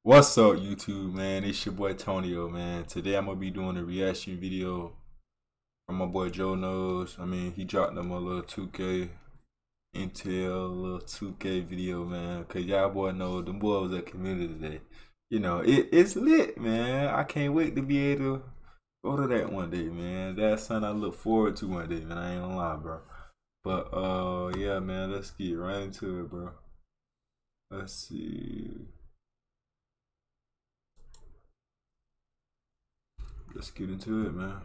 What's up, YouTube, man? It's your boy Tonio, man. Today I'm gonna be doing a reaction video from my boy Joe Knows. I mean, he dropped them a little 2K Intel, little 2K video, man. Cause y'all boy know them boy was at community day. You know, it's lit, man. I can't wait to be able to go to that one day, man. That's something I look forward to one day, man. I ain't gonna lie, bro. But yeah, man. Let's get right into it, bro. Let's see. Let's get into it, man.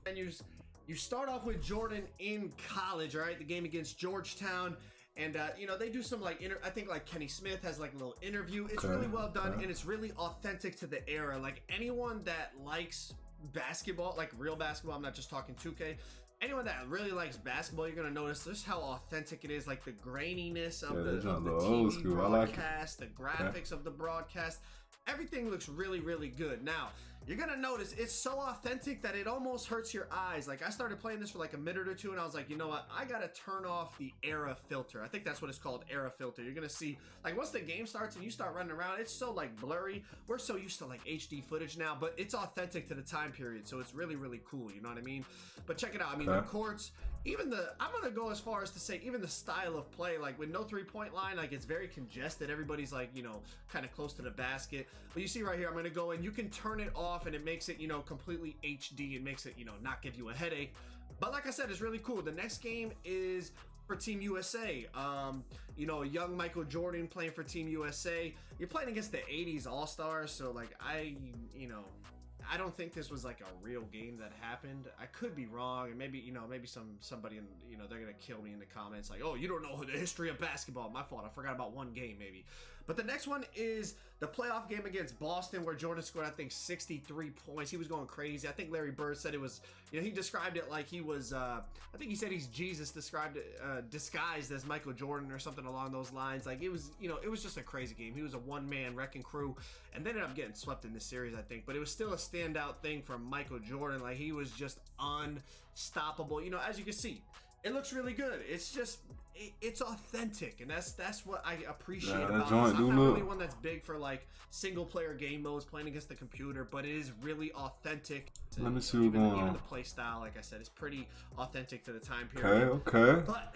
And you start off with Jordan in college, right? The game against Georgetown, and you know, they do some like I think like Kenny Smith has like a little interview. It's really well done, and it's really authentic to the era. Like anyone that likes basketball, like real basketball, I'm not just talking 2K. Anyone that really likes basketball, you're gonna notice just how authentic it is, like the graininess of the old TV school. broadcast, the graphics of the broadcast. Everything looks really, really good. Now, you're gonna notice it's so authentic that it almost hurts your eyes. Like, I started playing this for like a minute or two, and I was like, you know what? I gotta turn off the era filter. I think that's what it's called, era filter. You're gonna see, like, once the game starts and you start running around, it's so like blurry. We're so used to like HD footage now, but it's authentic to the time period, so it's really, really cool. You know what I mean? But check it out. I mean, the courts, even I'm gonna go as far as to say even the style of play, like with no 3-point line, like it's very congested. Everybody's like, you know, kind of close to the basket. But you see right here, I'm gonna go and you can turn it off and it makes it, you know, completely HD. It makes it, you know, not give you a headache. But like I said, it's really cool. The next game is for Team USA. You know, young Michael Jordan playing for Team USA. You're playing against the 80s All-Stars, so like you know, I don't think this was like a real game that happened. I could be wrong, and maybe, you know, maybe somebody in, you know, they're gonna kill me in the comments like, oh, you don't know the history of basketball. My fault. I forgot about one game maybe. But the next one is the playoff game against Boston, where Jordan scored, I think, 63 points. He was going crazy. I think Larry Bird said it was, you know, he described it like he was, I think he said he's Jesus, described it, disguised as Michael Jordan or something along those lines. Like, it was, you know, it was just a crazy game. He was a one-man wrecking crew, and they ended up getting swept in this series, I think. But it was still a standout thing from Michael Jordan. Like, he was just unstoppable. You know, as you can see, it looks really good. It's just, it's authentic, and that's what I appreciate about it. I'm not really one that's big for like single player game modes playing against the computer, but it is really authentic. Let me see what's going on. Even the play style, like I said, is pretty authentic to the time period. Okay. But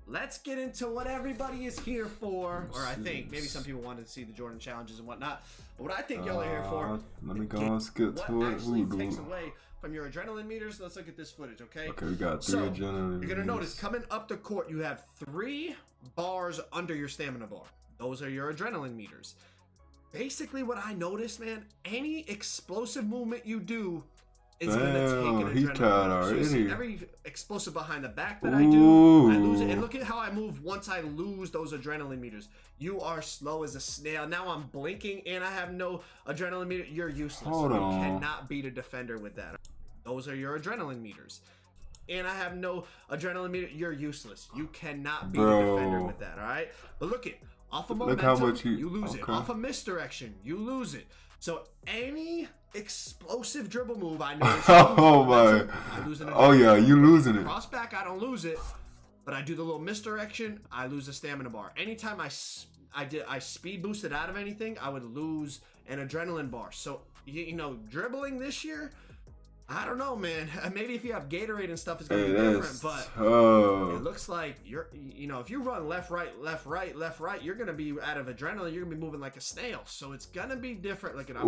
let's get into what everybody is here for, or I think maybe some people wanted to see the Jordan challenges and whatnot. But what I think y'all are here for, let me go and skip to it. What actually takes away from your adrenaline meters. Let's look at this footage, okay? Okay, we got 3 adrenaline meters. You're gonna notice coming up the court, you have 3 bars under your stamina bar. Those are your adrenaline meters. Basically, what I noticed, man, any explosive movement you do is gonna take an adrenaline. So you see every explosive behind the back that I do, I lose it. And look at how I move once I lose those adrenaline meters. You are slow as a snail. Now I'm blinking and I have no adrenaline meter. You're useless. You cannot beat a defender with that. Those are your adrenaline meters. And I have no adrenaline meter. You're useless. You cannot beat a defender with that, all right? But look it. Off of momentum, you lose it. Off of misdirection, you lose it. So any explosive dribble move, I know. Oh my! Oh yeah, you losing it. Cross back, I don't lose it, but I do the little misdirection, I lose a stamina bar. Anytime I speed boosted out of anything, I would lose an adrenaline bar. So you know, dribbling this year, I don't know, man. Maybe if you have Gatorade and stuff, it's gonna be different. But it looks like you know, if you run left, right, left, right, left, right, you're gonna be out of adrenaline. You're gonna be moving like a snail. So it's gonna be different. Look at I'm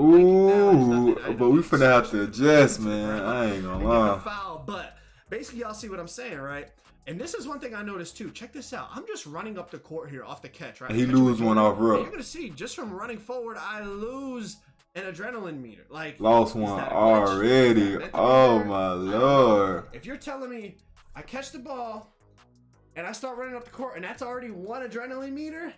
but we finna have to adjust, man. I ain't gonna lie. Foul, but basically, y'all see what I'm saying, right? And this is one thing I noticed too. Check this out. I'm just running up the court here off the catch, right? He lose one off rough. You're gonna see just from running forward, I lose an adrenaline meter. Like, lost one already. Oh my lord. If you're telling me I catch the ball and I start running up the court and that's already 1 adrenaline meter,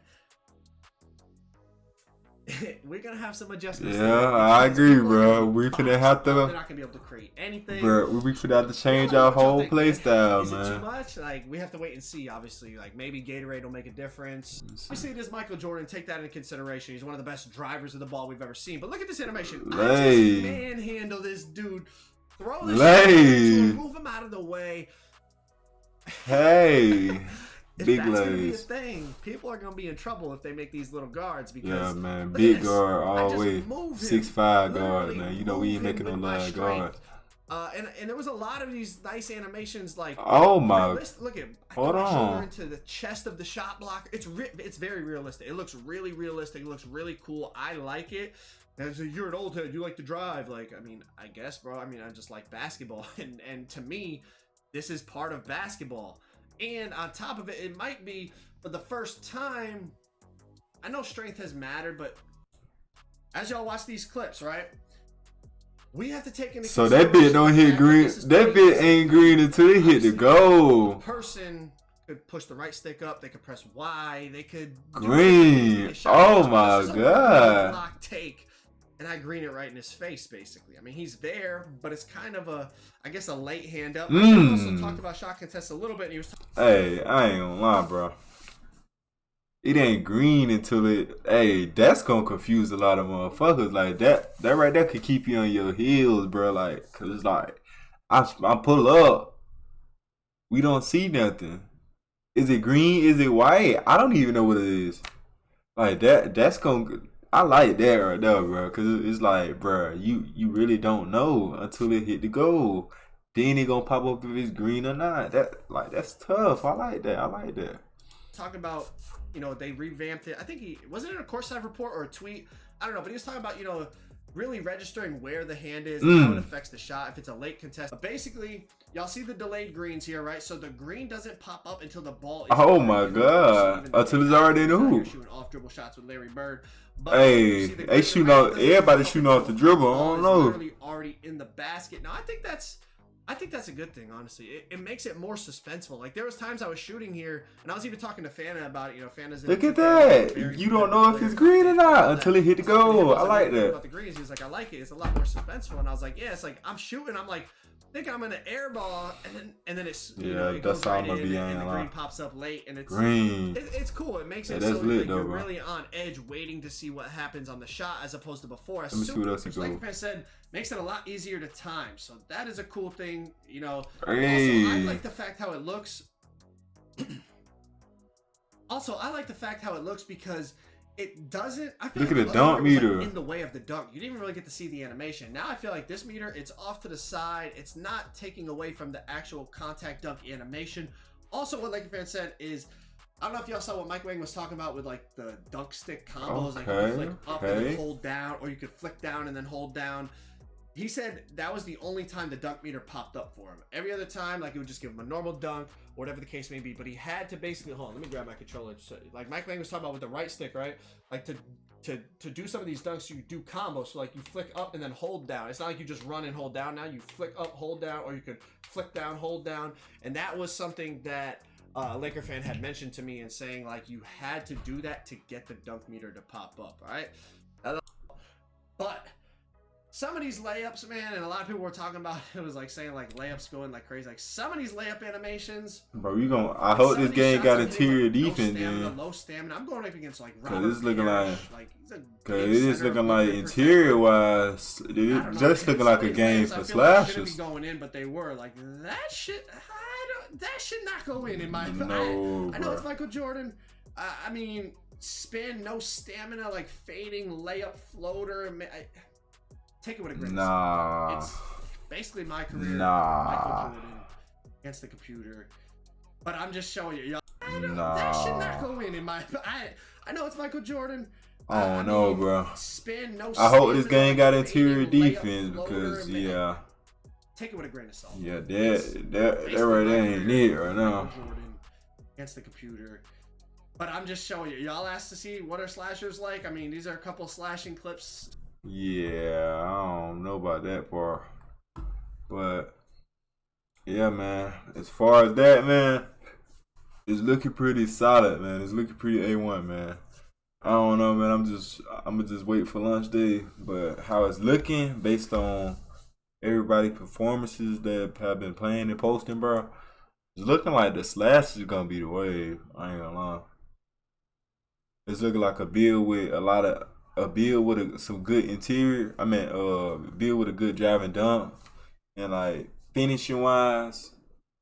we're gonna have some adjustments. Yeah, I agree, bro. We finna have to. They're not gonna be able to create anything. Bro, we finna have to change our whole play style, man. Is it too much? Like, we have to wait and see. Obviously, like maybe Gatorade will make a difference. We see this Michael Jordan. Take that into consideration. He's one of the best drivers of the ball we've ever seen. But look at this animation. I just manhandle this dude. Throw the shot to him, move him out of the way. Hey. if big that's gonna be a legs. thing, people are gonna be in trouble if they make these little guards because Yeah, man, look at big this. guard I all the just way, move him, 6'5" guard, literally man. You know we ain't move him making no with my line strength. guard. And there was a lot of these nice animations like Oh my! look at I Hold throw my shoulder on. into the chest of the shot blocker. It's very realistic. It looks really realistic. It looks really cool. I like it. And so you're an old head. You like to drive. Like, I mean, I guess, bro. I mean, I just like basketball, and to me, this is part of basketball. And on top of it, it might be for the first time. I know strength has mattered, but as y'all watch these clips, right? We have to take into So that bit don't hit green. That bit ain't green until it hit the goal. Person could push the right stick up. They could press Y. They could Green. Oh my god. Block take, and I green it right in his face. Basically, I mean he's there, but it's kind of I guess a late hand up. We also talked about shot contest a little bit. And he was. Hey, I ain't gonna lie, bro. It ain't green until it. Hey, that's gonna confuse a lot of motherfuckers. Like that right there could keep you on your heels, bro. Like, cause it's like I pull up, we don't see nothing. Is it green? Is it white? I don't even know what it is. Like that. That's gonna. I like that right there, bro. Cause it's like, bro, you really don't know until it hit the goal. Then it gonna pop up if it's green or not. That's tough. I like that. I like that. Talking about, you know, they revamped it. I think he wasn't it a Courtside report or a tweet. I don't know, but he was talking about, you know, really registering where the hand is and how it affects the shot if it's a late contest. But basically, y'all see the delayed greens here, right? So the green doesn't pop up until the ball is oh my god! Until it's already in the hoop. Shooting off dribble shots with Larry Bird. But hey, they shooting off. Everybody shooting off the dribble. I don't know. Literally already in the basket. Now I think that's a good thing, honestly. It makes it more suspenseful. Like, there was times I was shooting here, and I was even talking to Fana about it. You know, Fana's look at that. You don't know if it's green or not until it hit the goal. I like that. About the greens, he was like, I like it. It's a lot more suspenseful. And I was like, yeah. It's like I'm shooting. I'm like, I think I'm in an air ball, and then it's it goes right in, and the green pops up late, and it's green. It's cool. It makes it so like you're really on edge, waiting to see what happens on the shot, as opposed to before. Let me see what else he goes. Like I said, makes it a lot easier to time. So that is a cool thing, you know. Hey. Also, I like the fact how it looks. Because it doesn't. I feel look like at the dunk meter in the way of the dunk. You didn't even really get to see the animation. Now I feel like this meter, it's off to the side. It's not taking away from the actual contact dunk animation. Also, what Laker fan said is, I don't know if y'all saw what Mike Wang was talking about with like the dunk stick combos. Like you could flick up and then hold down, or you could flick down and then hold down. He said that was the only time the dunk meter popped up for him. Every other time, like, it would just give him a normal dunk, or whatever the case may be. But he had to basically, hold on, let me grab my controller. So, like Mike Lang was talking about with the right stick, right? Like to do some of these dunks, you do combos. So like you flick up and then hold down. It's not like you just run and hold down. Now you flick up, hold down, or you could flick down, hold down. And that was something that Laker fan had mentioned to me and saying like you had to do that to get the dunk meter to pop up. All right, but some of these layups, man, and a lot of people were talking about it, was like saying like layups going like crazy. Like some of these layup animations, bro, I hope this game got interior defense, man. Low stamina. I'm going up against like Robert Cause it's looking Parrish. Cause it is looking like interior wise, it's just looking like a game for slashers. Be going in, but they were like that shit. That should not go in my. No, I know it's Michael Jordan. I mean, spin, no stamina, like fading layup floater. Take it with a grain of salt. It's basically my career. Michael Jordan against the computer. But I'm just showing you. That should not go in my. I know it's Michael Jordan. I don't know, bro. Spin, no. I hope this game got interior defense because yeah. Take it with a grain of salt. Yeah, that right there ain't it right now. Jordan against the computer. But I'm just showing you. Y'all asked to see what are slashers like. I mean, these are a couple slashing clips. Yeah, I don't know about that part. But yeah, man. As far as that, man, it's looking pretty solid, man. It's looking pretty A1, man. I don't know, man. I'm gonna just wait for lunch day. But how it's looking based on everybody's performances that have been playing and posting, bro, it's looking like the slash is gonna be the wave. I ain't gonna lie. It's looking like a build with some good interior. I mean, build with a good driving dunk and like finishing wise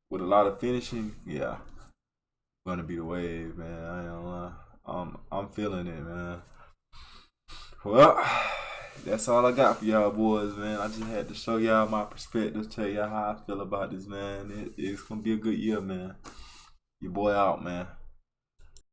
with a lot of finishing. Yeah, gonna be the wave, man. I ain't gonna lie. I'm feeling it, man. Well, that's all I got for y'all boys, man. I just had to show y'all my perspective, tell y'all how I feel about this, man. It's gonna be a good year, man. Your boy out, man.